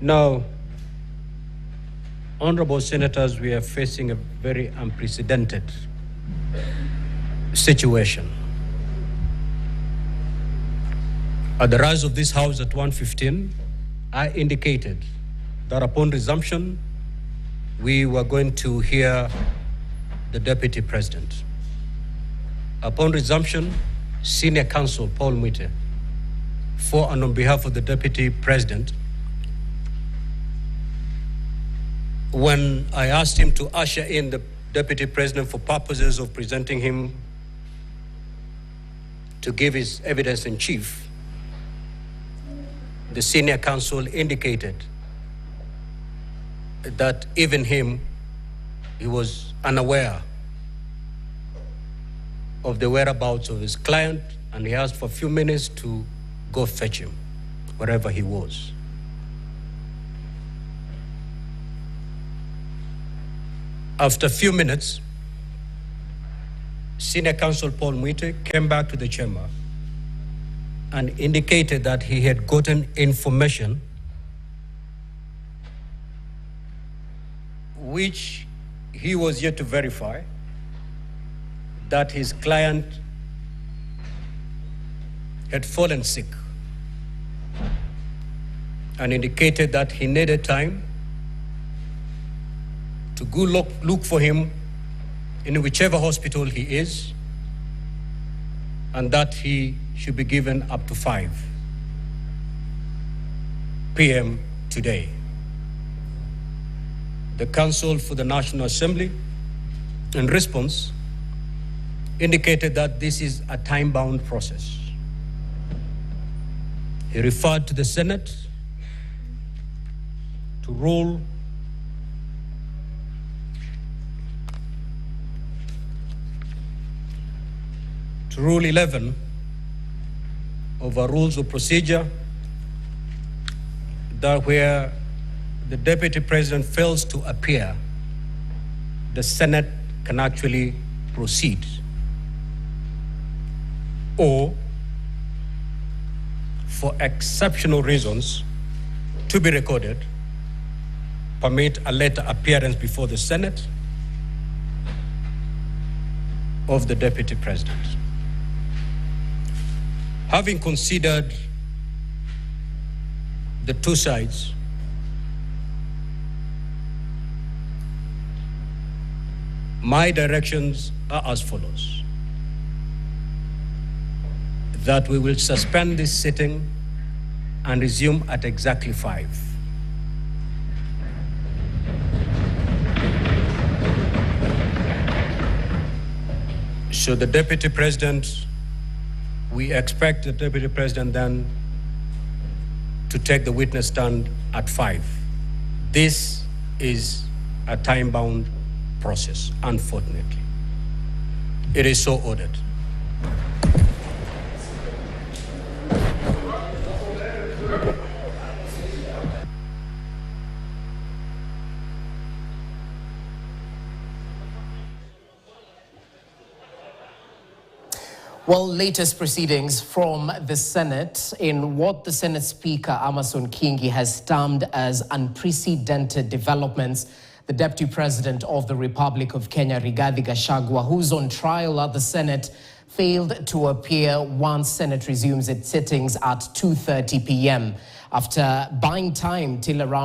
Now, honorable senators, we are facing a very unprecedented situation. At the rise of this House at 1:15, I indicated that upon resumption, we were going to hear the Deputy President. Upon resumption, Senior Counsel Paul Mwite, for and on behalf of the Deputy President, when I asked him to usher in the Deputy President for purposes of presenting him to give his evidence in chief, the Senior Counsel indicated that even he was unaware of the whereabouts of his client, and he asked for a few minutes to go fetch him wherever he was. After a few minutes, Senior Counsel Paul Mwite came back to the chamber and indicated that he had gotten information which he was yet to verify, that his client had fallen sick, and indicated that he needed time to go look for him in whichever hospital he is, and that he should be given up to 5 p.m. today. The Counsel for the National Assembly, in response, indicated that this is a time-bound process. He referred to the Senate to Rule Rule 11 of our Rules of Procedure, that where the Deputy President fails to appear, the Senate can actually proceed, or for exceptional reasons to be recorded, permit a later appearance before the Senate of the Deputy President. Having considered the two sides, my directions are as follows: that we will suspend this sitting and resume at exactly 5. So the Deputy President, we expect the Deputy President then to take the witness stand at 5. This is a time-bound process, unfortunately. It is so ordered. Well, latest proceedings from the Senate in what the Senate Speaker, Amason Kingi, has termed as unprecedented developments. The Deputy President of the Republic of Kenya, Rigathi Gachagua, who's on trial at the Senate, failed to appear once Senate resumes its sittings at 2:30 p.m. after buying time till around